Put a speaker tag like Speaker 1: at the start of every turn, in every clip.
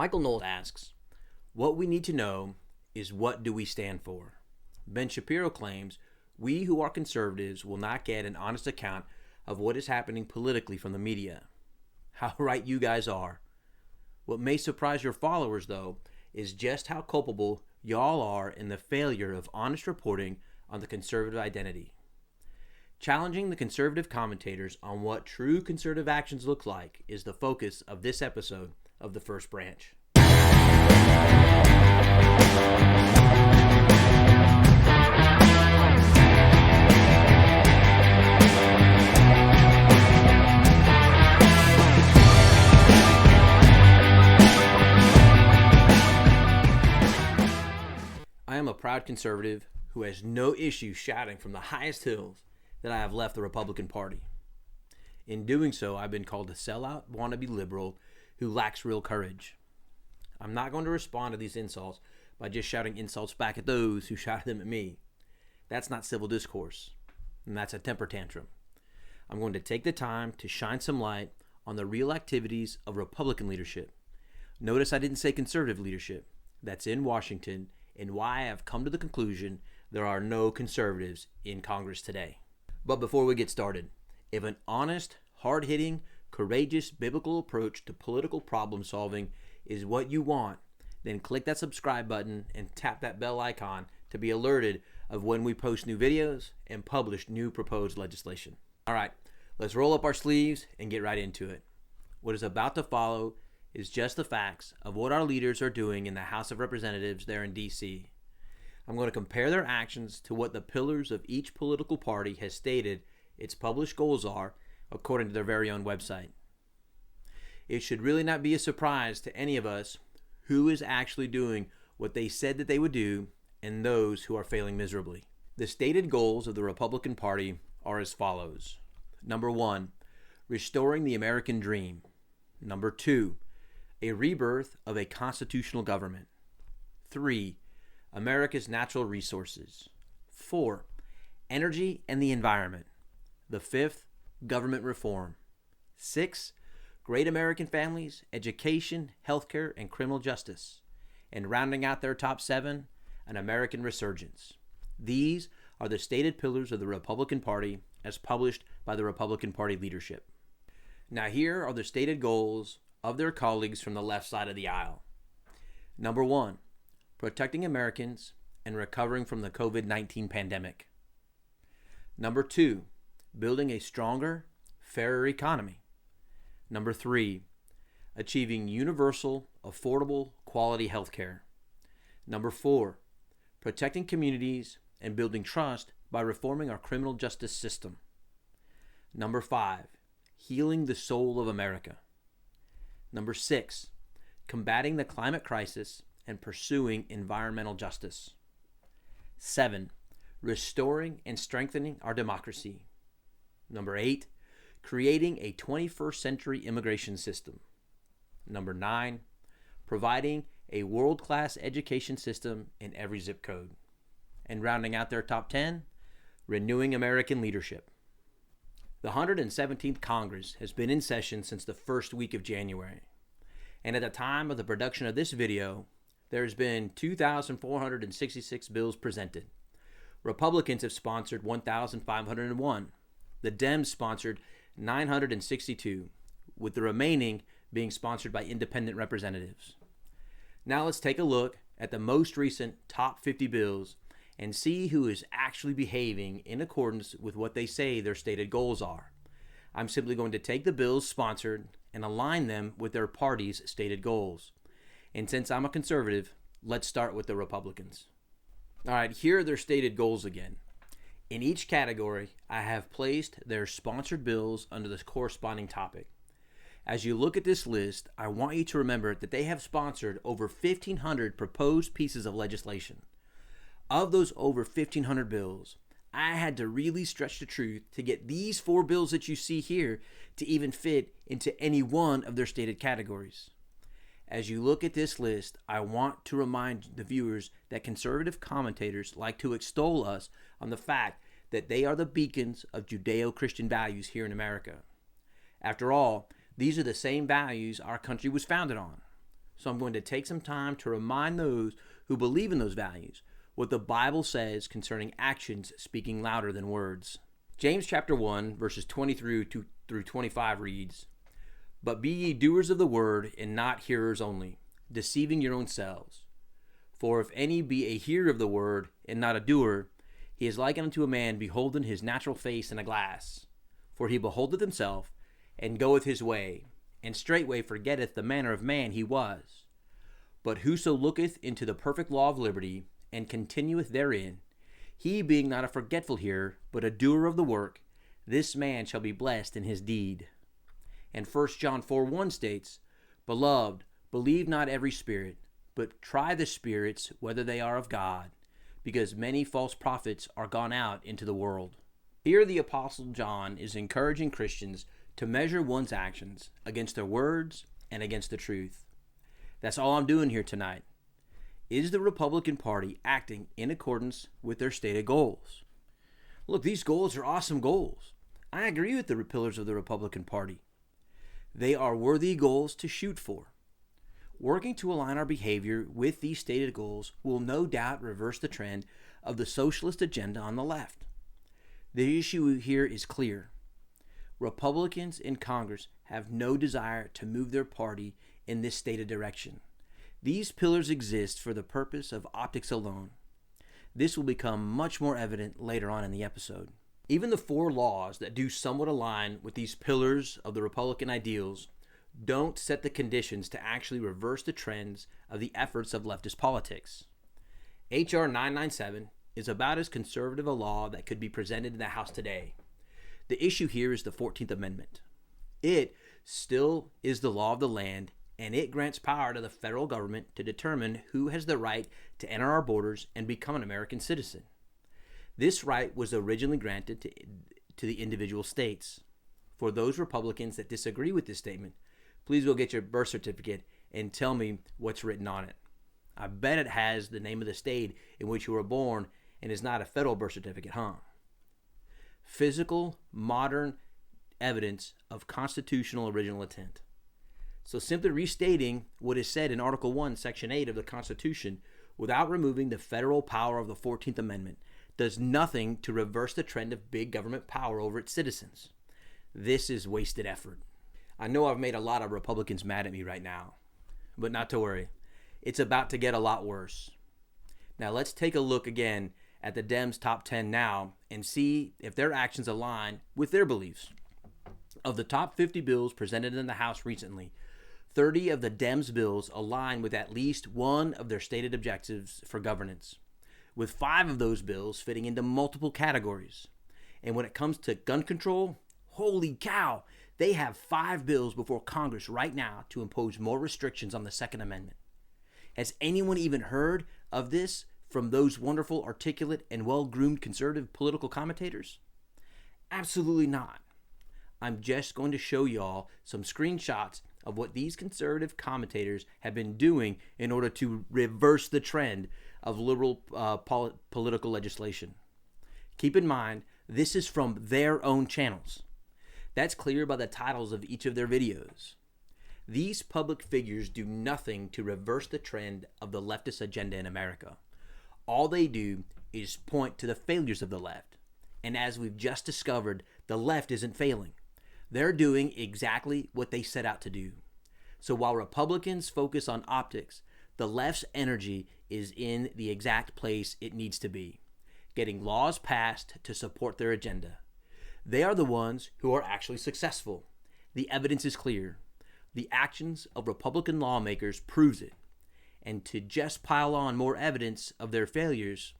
Speaker 1: Michael Knowles asks, what we need to know is what do we stand for? Ben Shapiro claims we who are conservatives will not get an honest account of what is happening politically from the media. How right you guys are. What may surprise your followers, though, is just how culpable y'all are in the failure of honest reporting on the conservative identity. Challenging the conservative commentators on what true conservative actions look like is the focus of this episode of The First Branch. I am a proud conservative who has no issue shouting from the highest hills that I have left the Republican Party. In doing so, I've been called a sellout wannabe liberal who lacks real courage. I'm not going to respond to these insults by just shouting insults back at those who shouted them at me. That's not civil discourse, and that's a temper tantrum. I'm going to take the time to shine some light on the real activities of Republican leadership. Notice I didn't say conservative leadership. That's in Washington, and why I have come to the conclusion there are no conservatives in Congress today. But before we get started, if an honest, hard-hitting, courageous biblical approach to political problem solving is what you want, then click that subscribe button and tap that bell icon to be alerted of when we post new videos and publish new proposed legislation. All right, let's roll up our sleeves and get right into it. What is about to follow is just the facts of what our leaders are doing in the House of Representatives there in D.C. I'm going to compare their actions to what the pillars of each political party has stated its published goals are according to their very own website. It should really not be a surprise to any of us who is actually doing what they said that they would do and those who are failing miserably. The stated goals of the Republican Party are as follows. Number 1, restoring the American dream. Number 2, a rebirth of a constitutional government. 3, America's natural resources. 4, energy and the environment. The 5th, government reform. 6, great American families, education, healthcare, and criminal justice. And rounding out their top 7, an American resurgence. These are the stated pillars of the Republican Party as published by the Republican Party leadership. Now here are the stated goals of their colleagues from the left side of the aisle. Number 1, protecting Americans and recovering from the COVID-19 pandemic. Number 2, building a stronger, fairer economy. Number 3, achieving universal, affordable, quality health care. Number 4, protecting communities and building trust by reforming our criminal justice system. Number 5, healing the soul of America. Number 6, combating the climate crisis and pursuing environmental justice. 7, restoring and strengthening our democracy. Number 8, creating a 21st century immigration system. Number 9, providing a world-class education system in every zip code. And rounding out their top 10, renewing American leadership. The 117th Congress has been in session since the first week of January. And at the time of the production of this video, there's been 2,466 bills presented. Republicans have sponsored 1,501. The Dems sponsored 962, with the remaining being sponsored by independent representatives. Now let's take a look at the most recent top 50 bills and see who is actually behaving in accordance with what they say their stated goals are. I'm simply going to take the bills sponsored and align them with their party's stated goals. And since I'm a conservative, let's start with the Republicans. All right, here are their stated goals again. In each category, I have placed their sponsored bills under the corresponding topic. As you look at this list, I want you to remember that they have sponsored over 1,500 proposed pieces of legislation. Of those over 1,500 bills, I had to really stretch the truth to get these 4 bills that you see here to even fit into any one of their stated categories. As you look at this list, I want to remind the viewers that conservative commentators like to extol us on the fact that they are the beacons of Judeo-Christian values here in America. After all, these are the same values our country was founded on. So I'm going to take some time to remind those who believe in those values what the Bible says concerning actions speaking louder than words. James chapter 1, verses 20 through 25 reads, "But be ye doers of the word, and not hearers only, deceiving your own selves. For if any be a hearer of the word, and not a doer, he is like unto a man beholding his natural face in a glass. For he beholdeth himself, and goeth his way, and straightway forgetteth the manner of man he was. But whoso looketh into the perfect law of liberty, and continueth therein, he being not a forgetful hearer, but a doer of the work, this man shall be blessed in his deed." And 1 John 4:1 states, "Beloved, believe not every spirit, but try the spirits whether they are of God, because many false prophets are gone out into the world." Here the Apostle John is encouraging Christians to measure one's actions against their words and against the truth. That's all I'm doing here tonight. Is the Republican Party acting in accordance with their stated goals? Look, these goals are awesome goals. I agree with the pillars of the Republican Party. They are worthy goals to shoot for. Working to align our behavior with these stated goals will no doubt reverse the trend of the socialist agenda on the left. The issue here is clear. Republicans in Congress have no desire to move their party in this stated direction. These pillars exist for the purpose of optics alone. This will become much more evident later on in the episode. Even the 4 laws that do somewhat align with these pillars of the Republican ideals don't set the conditions to actually reverse the trends of the efforts of leftist politics. H.R. 997 is about as conservative a law that could be presented in the House today. The issue here is the 14th Amendment. It still is the law of the land, and it grants power to the federal government to determine who has the right to enter our borders and become an American citizen. This right was originally granted to the individual states. For those Republicans that disagree with this statement, please go get your birth certificate and tell me what's written on it. I bet it has the name of the state in which you were born and is not a federal birth certificate, huh? Physical, modern evidence of constitutional original intent. So simply restating what is said in Article 1, Section 8 of the Constitution without removing the federal power of the 14th Amendment does nothing to reverse the trend of big government power over its citizens. This is wasted effort. I know I've made a lot of Republicans mad at me right now, but not to worry. It's about to get a lot worse. Now let's take a look again at the Dems' top 10 now and see if their actions align with their beliefs. Of the top 50 bills presented in the House recently, 30 of the Dems' bills align with at least one of their stated objectives for governance, with 5 of those bills fitting into multiple categories. And when it comes to gun control, holy cow, they have 5 bills before Congress right now to impose more restrictions on the Second Amendment. Has anyone even heard of this from those wonderful, articulate, and well-groomed conservative political commentators? Absolutely not. I'm just going to show y'all some screenshots of what these conservative commentators have been doing in order to reverse the trend of liberal political legislation. Keep in mind, this is from their own channels. That's clear by the titles of each of their videos. These public figures do nothing to reverse the trend of the leftist agenda in America. All they do is point to the failures of the left. And as we've just discovered, the left isn't failing. They're doing exactly what they set out to do. So while Republicans focus on optics, the left's energy is in the exact place it needs to be, getting laws passed to support their agenda. They are the ones who are actually successful. The evidence is clear. The actions of Republican lawmakers proves it. And to just pile on more evidence of their failures,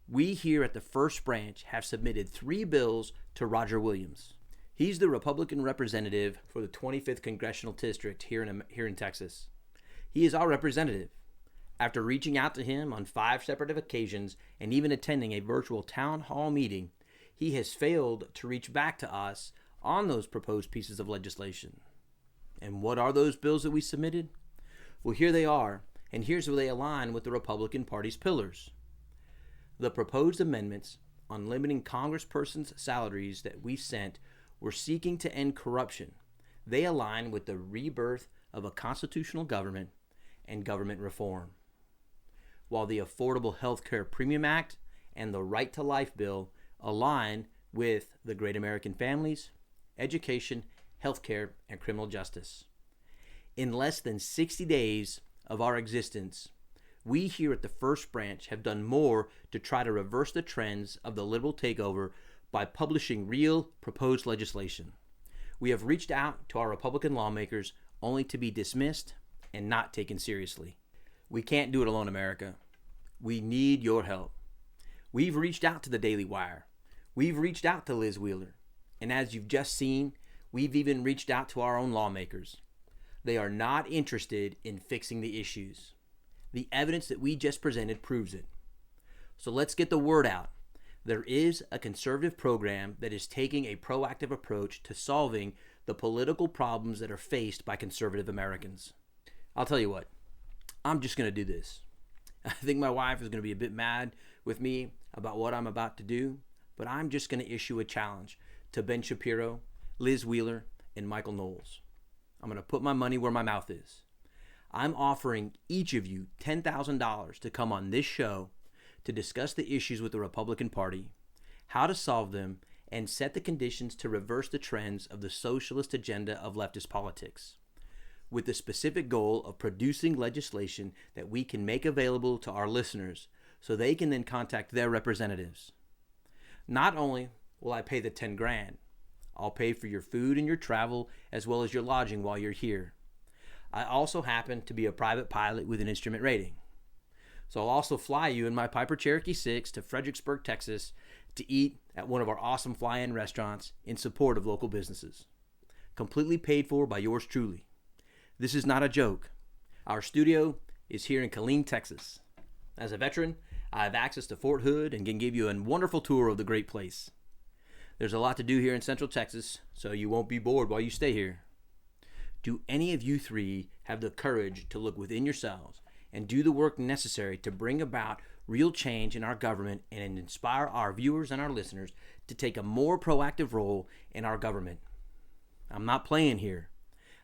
Speaker 1: we here at the First Branch have submitted 3 bills to Roger Williams. He's the Republican representative for the 25th Congressional District here in Texas. He is our representative. After reaching out to him on 5 separate occasions and even attending a virtual town hall meeting, he has failed to reach back to us on those proposed pieces of legislation. And what are those bills that we submitted? Well, here they are, and here's where they align with the Republican Party's pillars. The proposed amendments on limiting congresspersons' salaries that we sent were seeking to end corruption. They align with the rebirth of a constitutional government and government reform. While the Affordable Health Care Premium Act and the Right to Life Bill align with the Great American Families, education, healthcare, and criminal justice. In less than 60 days of our existence, we here at the First Branch have done more to try to reverse the trends of the liberal takeover by publishing real proposed legislation. We have reached out to our Republican lawmakers only to be dismissed and not taken seriously. We can't do it alone, America. We need your help. We've reached out to the Daily Wire. We've reached out to Liz Wheeler. And as you've just seen, we've even reached out to our own lawmakers. They are not interested in fixing the issues. The evidence that we just presented proves it. So let's get the word out. There is a conservative program that is taking a proactive approach to solving the political problems that are faced by conservative Americans. I'll tell you what, I'm just going to do this. I think my wife is going to be a bit mad with me about what I'm about to do, but I'm just going to issue a challenge to Ben Shapiro, Liz Wheeler, and Michael Knowles. I'm going to put my money where my mouth is. I'm offering each of you $10,000 to come on this show to discuss the issues with the Republican Party, how to solve them, and set the conditions to reverse the trends of the socialist agenda of leftist politics, with the specific goal of producing legislation that we can make available to our listeners so they can then contact their representatives. Not only will I pay the 10 grand, I'll pay for your food and your travel as well as your lodging while you're here. I also happen to be a private pilot with an instrument rating. So I'll also fly you in my Piper Cherokee 6 to Fredericksburg, Texas to eat at one of our awesome fly-in restaurants in support of local businesses. Completely paid for by yours truly. This is not a joke. Our studio is here in Killeen, Texas. As a veteran, I have access to Fort Hood and can give you a wonderful tour of the great place. There's a lot to do here in Central Texas, so you won't be bored while you stay here. Do any of you three have the courage to look within yourselves and do the work necessary to bring about real change in our government and inspire our viewers and our listeners to take a more proactive role in our government? I'm not playing here.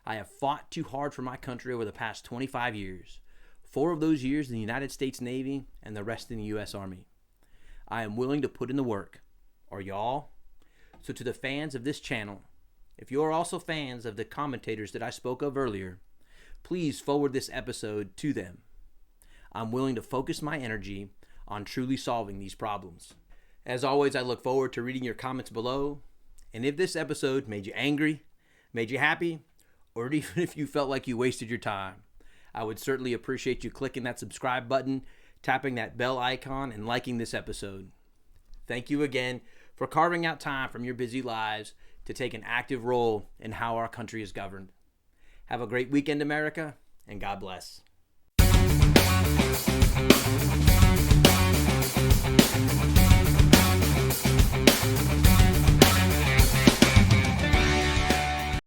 Speaker 1: I have fought too hard for my country over the past 25 years. 4 of those years in the United States Navy and the rest in the U.S. Army. I am willing to put in the work. Are y'all? So to the fans of this channel, if you are also fans of the commentators that I spoke of earlier, please forward this episode to them. I'm willing to focus my energy on truly solving these problems. As always, I look forward to reading your comments below. And if this episode made you angry, made you happy, or even if you felt like you wasted your time, I would certainly appreciate you clicking that subscribe button, tapping that bell icon, and liking this episode. Thank you again for carving out time from your busy lives to take an active role in how our country is governed. Have a great weekend, America, and God bless.